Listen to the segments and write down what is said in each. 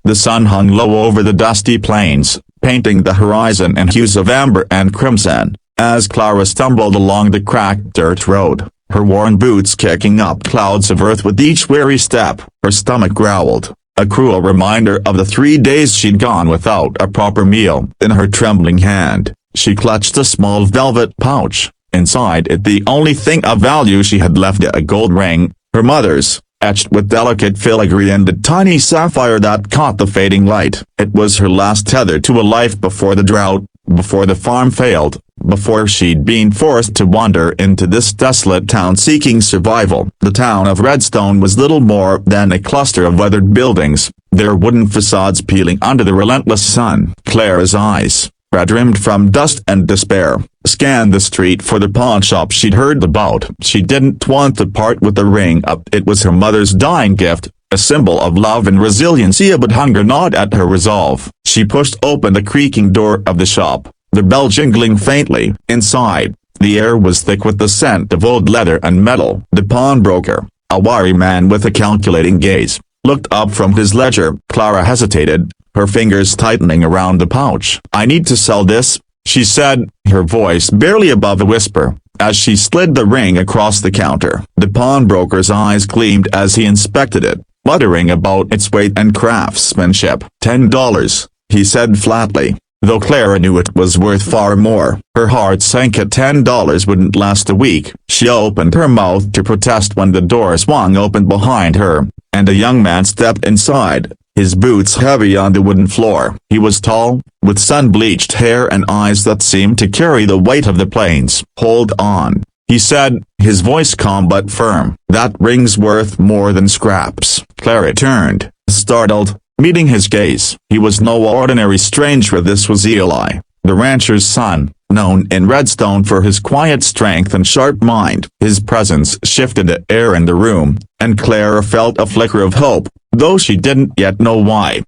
The sun hung low over the dusty plains, painting the horizon in hues of amber and crimson. As Clara stumbled along the cracked dirt road, her worn boots kicking up clouds of earth with each weary step, her stomach growled, a cruel reminder of the 3 days she'd gone without a proper meal. In her trembling hand, she clutched a small velvet pouch. Inside it, the only thing of value she had left, a gold ring, her mother's, etched with delicate filigree and a tiny sapphire that caught the fading light. It was her last tether to a life before the drought, before the farm failed, before she'd been forced to wander into this desolate town seeking survival. The town of Redstone was little more than a cluster of weathered buildings, their wooden facades peeling under the relentless sun. Clara's eyes, red-rimmed from dust and despair, scanned the street for the pawnshop she'd heard about. She didn't want to part with the ring. It was her mother's dying gift, a symbol of love and resiliency, but hunger gnawed at her resolve. She pushed open the creaking door of the shop, the bell jingling faintly. Inside, the air was thick with the scent of old leather and metal. The pawnbroker, a wiry man with a calculating gaze, looked up from his ledger. Clara hesitated, her fingers tightening around the pouch. "I need to sell this," she said, her voice barely above a whisper, as she slid the ring across the counter. The pawnbroker's eyes gleamed as he inspected it, muttering about its weight and craftsmanship. $10, he said flatly, though Clara knew it was worth far more. Her heart sank at $10 wouldn't last a week. She opened her mouth to protest when the door swung open behind her, and a young man stepped inside, his boots heavy on the wooden floor. He was tall, with sun-bleached hair and eyes that seemed to carry the weight of the plains. "Hold on," he said, his voice calm but firm. "That ring's worth more than scraps." Clara turned, startled, meeting his gaze. He was no ordinary stranger. This was Eli, the rancher's son, known in Redstone for his quiet strength and sharp mind. His presence shifted the air in the room, and Clara felt a flicker of hope, though she didn't yet know why.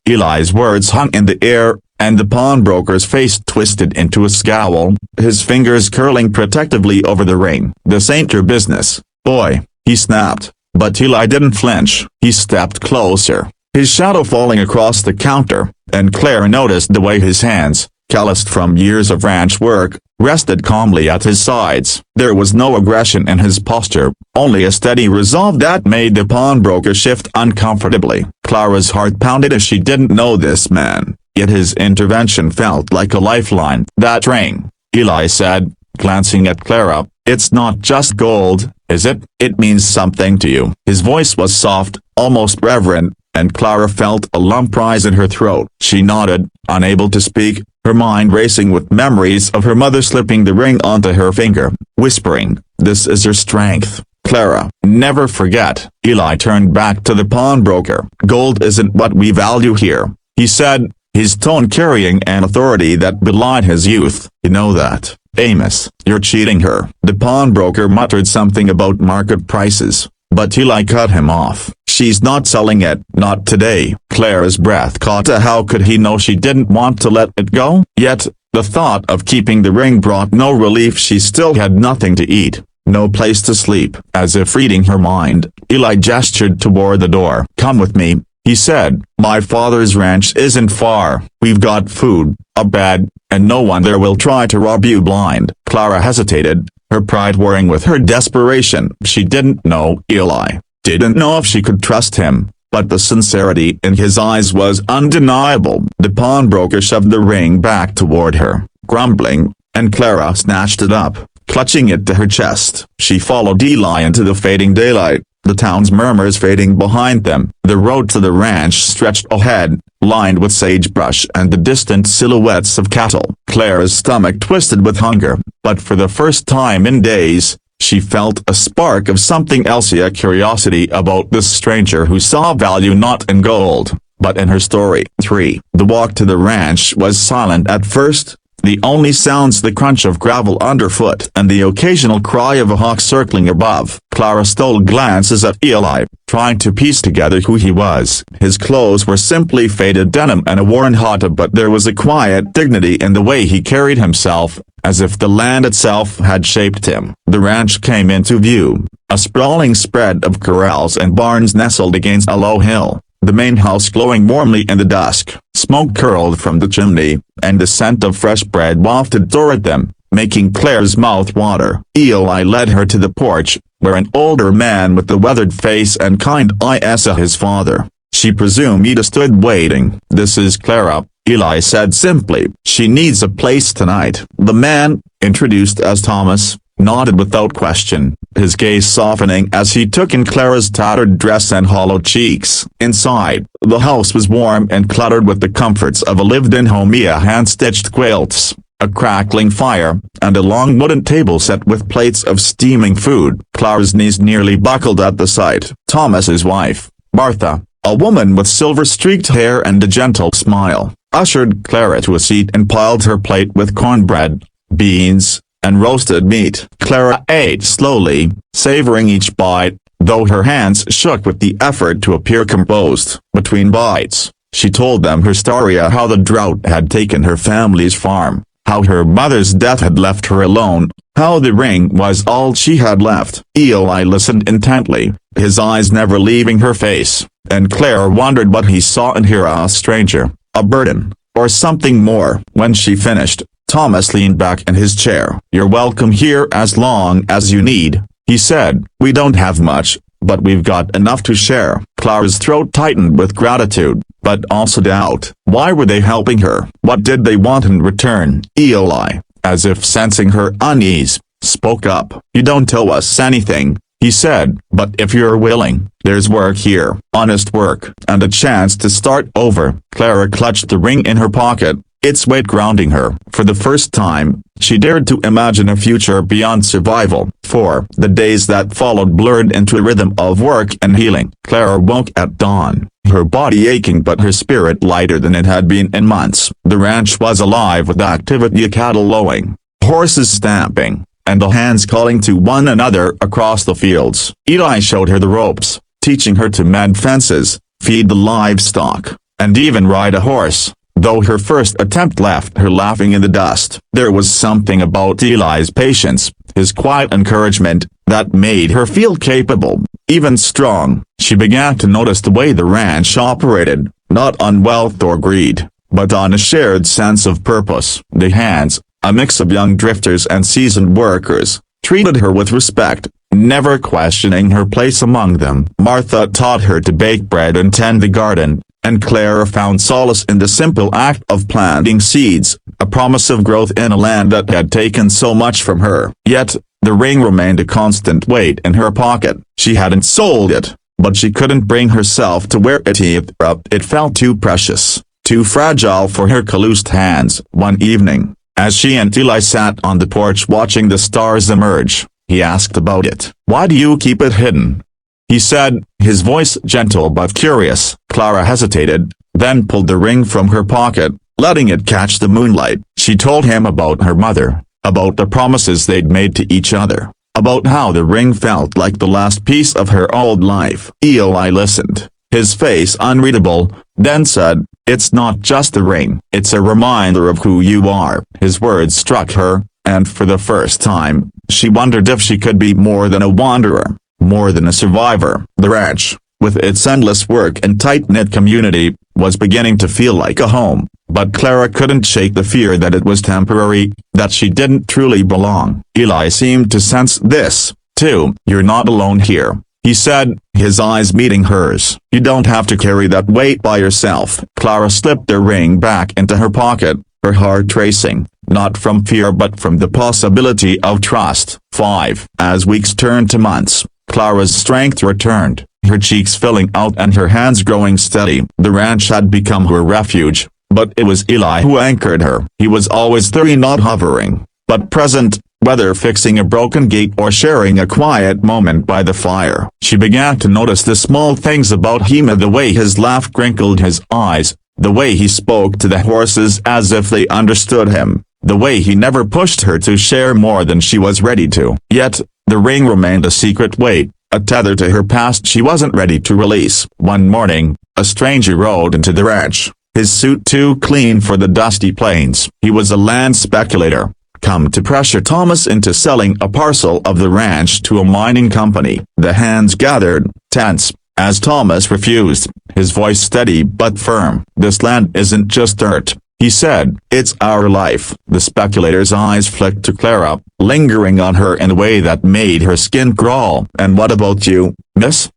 Eli's words hung in the air, and the pawnbroker's face twisted into a scowl, his fingers curling protectively over the ring. "This ain't your business, boy," he snapped, but Eli didn't flinch. He stepped closer, his shadow falling across the counter, and Clara noticed the way his hands, calloused from years of ranch work, rested calmly at his sides. There was no aggression in his posture, only a steady resolve that made the pawnbroker shift uncomfortably. Clara's heart pounded as she didn't know this man, yet his intervention felt like a lifeline. "That ring," Eli said, glancing at Clara, "it's not just gold, is it? It means something to you." His voice was soft, almost reverent, and Clara felt a lump rise in her throat. She nodded, unable to speak, her mind racing with memories of her mother slipping the ring onto her finger, whispering, "This is your strength, Clara. Never forget." Eli turned back to the pawnbroker. "Gold isn't what we value here," he said, his tone carrying an authority that belied his youth. "You know that, Amos. You're cheating her." The pawnbroker muttered something about market prices, but Eli cut him off. "She's not selling it, not today." Clara's breath caught. How could he know she didn't want to let it go? Yet, the thought of keeping the ring brought no relief. She still had nothing to eat, no place to sleep. As if reading her mind, Eli gestured toward the door. "Come with me," he said. "My father's ranch isn't far. We've got food, a bed, and no one there will try to rob you blind." Clara hesitated, her pride warring with her desperation. She didn't know Eli, didn't know if she could trust him, but the sincerity in his eyes was undeniable. The pawnbroker shoved the ring back toward her, grumbling, and Clara snatched it up, clutching it to her chest. She followed Eli into the fading daylight, the town's murmurs fading behind them. The road to the ranch stretched ahead, lined with sagebrush and the distant silhouettes of cattle. Clara's stomach twisted with hunger, but for the first time in days, she felt a spark of something else, a curiosity about this stranger who saw value not in gold, but in her story. The walk to the ranch was silent at first, the only sounds the crunch of gravel underfoot and the occasional cry of a hawk circling above. Clara stole glances at Eli, trying to piece together who he was. His clothes were simply faded denim and a worn hata, but there was a quiet dignity in the way he carried himself, as if the land itself had shaped him. The ranch came into view, a sprawling spread of corrals and barns nestled against a low hill. the main house glowing warmly in the dusk. Smoke curled from the chimney, and the scent of fresh bread wafted toward them, making Claire's mouth water. Eli led her to the porch, where an older man with a weathered face and kind eyes saw his father. She presumed he stood waiting. "This is Clara," Eli said simply. "She needs a place tonight." The man, introduced as Thomas, nodded without question, his gaze softening as he took in Clara's tattered dress and hollow cheeks. Inside, the house was warm and cluttered with the comforts of a lived-in home: hand-stitched quilts, a crackling fire, and a long wooden table set with plates of steaming food. Clara's knees nearly buckled at the sight. Thomas's wife, Martha, a woman with silver-streaked hair and a gentle smile, ushered Clara to a seat and piled her plate with cornbread, beans, and roasted meat. Clara ate slowly, savoring each bite, though her hands shook with the effort to appear composed. Between bites, she told them her story of how the drought had taken her family's farm, how her mother's death had left her alone, how the ring was all she had left. Eli listened intently, his eyes never leaving her face, and Claire wondered what he saw in her: a stranger, a burden, or something more. When she finished, Thomas leaned back in his chair. "You're welcome here as long as you need," he said. "We don't have much, but we've got enough to share." Clara's throat tightened with gratitude, but also doubt. Why were they helping her? What did they want in return? Eli, as if sensing her unease, spoke up. "You don't owe us anything," he said, "but if you're willing, there's work here, honest work, and a chance to start over." Clara clutched the ring in her pocket, its weight grounding her. For the first time, she dared to imagine a future beyond survival. For the days that followed blurred into a rhythm of work and healing. Clara woke at dawn, her body aching but her spirit lighter than it had been in months. The ranch was alive with activity: cattle lowing, horses stamping, and the hands calling to one another across the fields. Eli showed her the ropes, teaching her to mend fences, feed the livestock, and even ride a horse, though her first attempt left her laughing in the dust. There was something about Eli's patience, his quiet encouragement, that made her feel capable, even strong. She began to notice the way the ranch operated, not on wealth or greed, but on a shared sense of purpose. The hands, a mix of young drifters and seasoned workers, treated her with respect, never questioning her place among them. Martha taught her to bake bread and tend the garden, and Clara found solace in the simple act of planting seeds, a promise of growth in a land that had taken so much from her. Yet, the ring remained a constant weight in her pocket. She hadn't sold it, but she couldn't bring herself to wear it either. It felt too precious, too fragile for her calloused hands. One evening, as she and Eli sat on the porch watching the stars emerge, he asked about it. "Why do you keep it hidden?" he said, his voice gentle but curious. Clara hesitated, then pulled the ring from her pocket, letting it catch the moonlight. She told him about her mother, about the promises they'd made to each other, about how the ring felt like the last piece of her old life. Eli listened, his face unreadable, then said, "It's not just a ring, it's a reminder of who you are." His words struck her, and for the first time, she wondered if she could be more than a wanderer, more than a survivor. The ranch, with its endless work and tight-knit community, was beginning to feel like a home, but Clara couldn't shake the fear that it was temporary, that she didn't truly belong. Eli seemed to sense this, too. "You're not alone here," he said, his eyes meeting hers. "You don't have to carry that weight by yourself." Clara slipped the ring back into her pocket, her heart racing, not from fear but from the possibility of trust. 5. As weeks turned to months, Clara's strength returned, her cheeks filling out and her hands growing steady. The ranch had become her refuge, but it was Eli who anchored her. He was always there, not hovering, but present, whether fixing a broken gate or sharing a quiet moment by the fire. She began to notice the small things about him: the way his laugh crinkled his eyes, the way he spoke to the horses as if they understood him, the way he never pushed her to share more than she was ready to. Yet, the ring remained a secret weight, a tether to her past she wasn't ready to release. One morning, a stranger rode into the ranch, his suit too clean for the dusty plains. He was a land speculator, come to pressure Thomas into selling a parcel of the ranch to a mining company. The hands gathered, tense, as Thomas refused, his voice steady but firm. "This land isn't just dirt," he said. "It's our life." The speculator's eyes flicked to Clara, lingering on her in a way that made her skin crawl. "And what about you, miss?"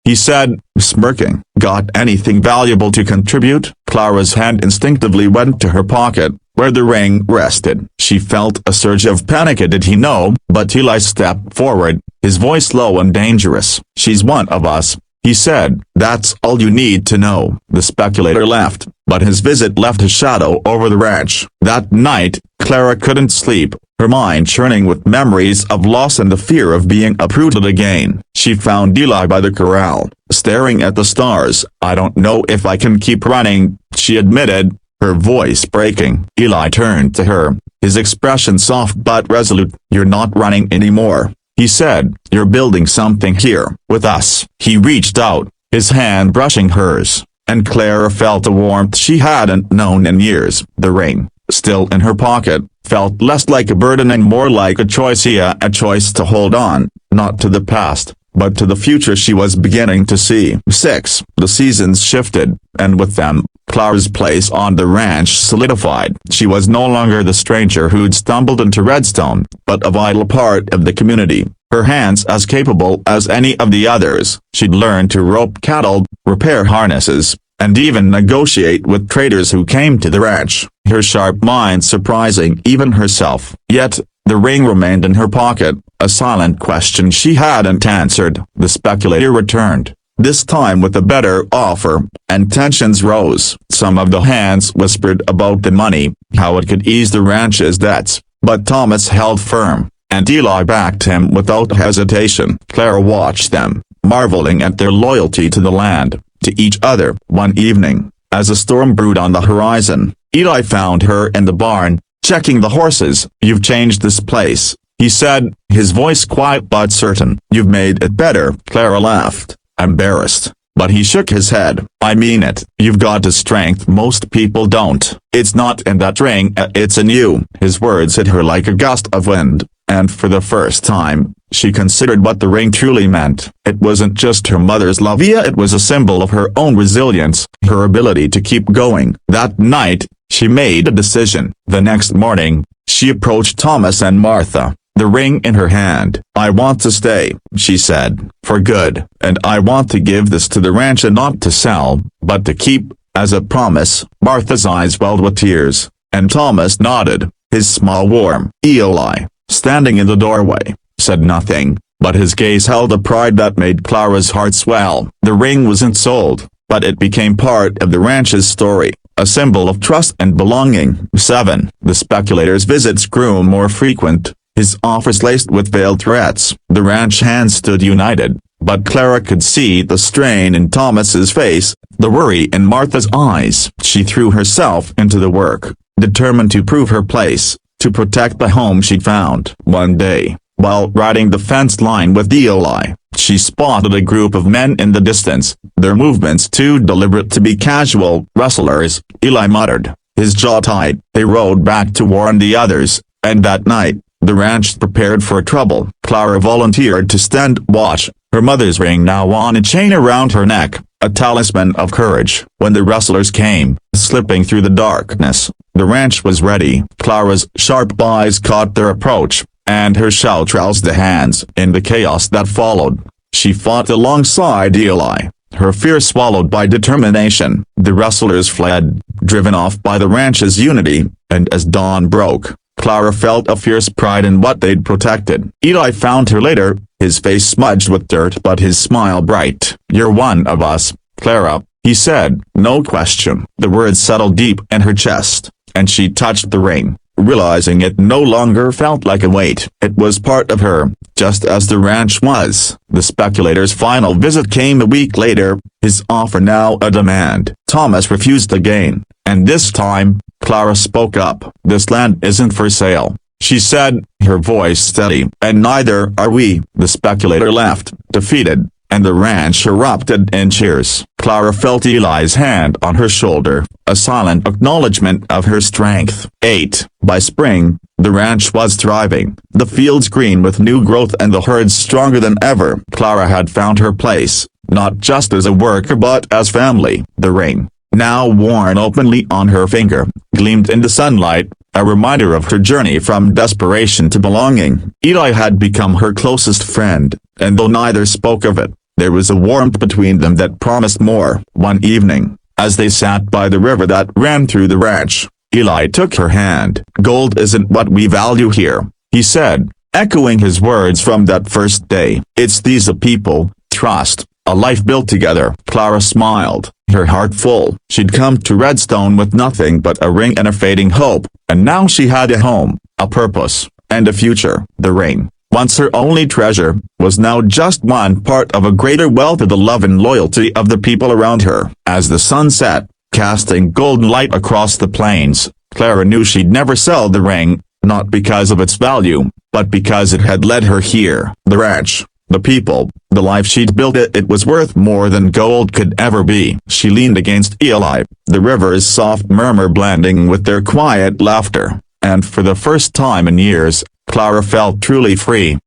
he said, smirking. "Got anything valuable to contribute?" Clara's hand instinctively went to her pocket, where the ring rested. She felt a surge of panic. Did he know? But Eli stepped forward, his voice low and dangerous. "She's one of us," he said. "That's all you need to know." The speculator left, but his visit left a shadow over the ranch. That night, Clara couldn't sleep, her mind churning with memories of loss and the fear of being uprooted again. She found Eli by the corral, staring at the stars. "I don't know if I can keep running," she admitted, her voice breaking. Eli turned to her, his expression soft but resolute. "You're not running anymore," he said. "You're building something here, with us." He reached out, his hand brushing hers, and Clara felt a warmth she hadn't known in years. The ring, still in her pocket, felt less like a burden and more like a choice. A choice to hold on, not to the past, but to the future she was beginning to see. 6. The seasons shifted, and with them, Clara's place on the ranch solidified. She was no longer the stranger who'd stumbled into Redstone, but a vital part of the community, her hands as capable as any of the others. She'd learned to rope cattle, repair harnesses, and even negotiate with traders who came to the ranch, her sharp mind surprising even herself. Yet, the ring remained in her pocket, a silent question she hadn't answered. The speculator returned, this time with a better offer, and tensions rose. Some of the hands whispered about the money, how it could ease the ranch's debts, but Thomas held firm, and Eli backed him without hesitation. Clara watched them, marveling at their loyalty to the land, to each other. One evening, as a storm brewed on the horizon, Eli found her in the barn, checking the horses. "You've changed this place," he said, his voice quiet but certain. "You've made it better." Clara laughed, embarrassed, but he shook his head. "I mean it. You've got a strength most people don't. It's not in that ring, it's in you." His words hit her like a gust of wind, and for the first time, she considered what the ring truly meant. It wasn't just her mother's love, it was a symbol of her own resilience, her ability to keep going. That night, she made a decision. The next morning, she approached Thomas and Martha, the ring in her hand. "I want to stay," she said, "for good, and I want to give this to the ranch, and not to sell, but to keep, as a promise." Martha's eyes welled with tears, and Thomas nodded, his smile warm. Eli, standing in the doorway, said nothing, but his gaze held a pride that made Clara's heart swell. The ring wasn't sold, but it became part of the ranch's story, a symbol of trust and belonging. 7. The speculator's visits grew more frequent, his offers laced with veiled threats. The ranch hands stood united, but Clara could see the strain in Thomas's face, the worry in Martha's eyes. She threw herself into the work, determined to prove her place, to protect the home she'd found. One day, while riding the fence line with Eli, she spotted a group of men in the distance, their movements too deliberate to be casual. "Rustlers," Eli muttered, his jaw tight. They rode back to warn the others, and that night, the ranch prepared for trouble. Clara volunteered to stand watch, her mother's ring now on a chain around her neck, a talisman of courage. When the rustlers came, slipping through the darkness, the ranch was ready. Clara's sharp eyes caught their approach, and her shout roused the hands. In the chaos that followed, she fought alongside Eli, her fear swallowed by determination. The rustlers fled, driven off by the ranch's unity, and as dawn broke, Clara felt a fierce pride in what they'd protected. Eli found her later, his face smudged with dirt but his smile bright. "You're one of us, Clara," he said. No question. The words settled deep in her chest, and she touched the ring, realizing it no longer felt like a weight. It was part of her, just as the ranch was. The speculator's final visit came a week later, his offer now a demand. Thomas refused again, and this time, Clara spoke up. "This land isn't for sale," she said, her voice steady. "And neither are we." The speculator left, defeated, and the ranch erupted in cheers. Clara felt Eli's hand on her shoulder, a silent acknowledgement of her strength. 8. By spring, the ranch was thriving, the fields green with new growth and the herds stronger than ever. Clara had found her place, not just as a worker but as family. The ring, now worn openly on her finger, gleamed in the sunlight, a reminder of her journey from desperation to belonging. Eli had become her closest friend, and though neither spoke of it, there was a warmth between them that promised more. One evening, as they sat by the river that ran through the ranch, Eli took her hand. "Gold isn't what we value here," he said, echoing his words from that first day. "It's these a people, trust, a life built together." Clara smiled, her heart full. She'd come to Redstone with nothing but a ring and a fading hope, and now she had a home, a purpose, and a future. The ring, once her only treasure, was now just one part of a greater wealth of the love and loyalty of the people around her. As the sun set, casting golden light across the plains, Clara knew she'd never sell the ring, not because of its value, but because it had led her here. The ranch, the people, the life she'd built, it was worth more than gold could ever be. She leaned against Eli, the river's soft murmur blending with their quiet laughter, and for the first time in years, Clara felt truly free.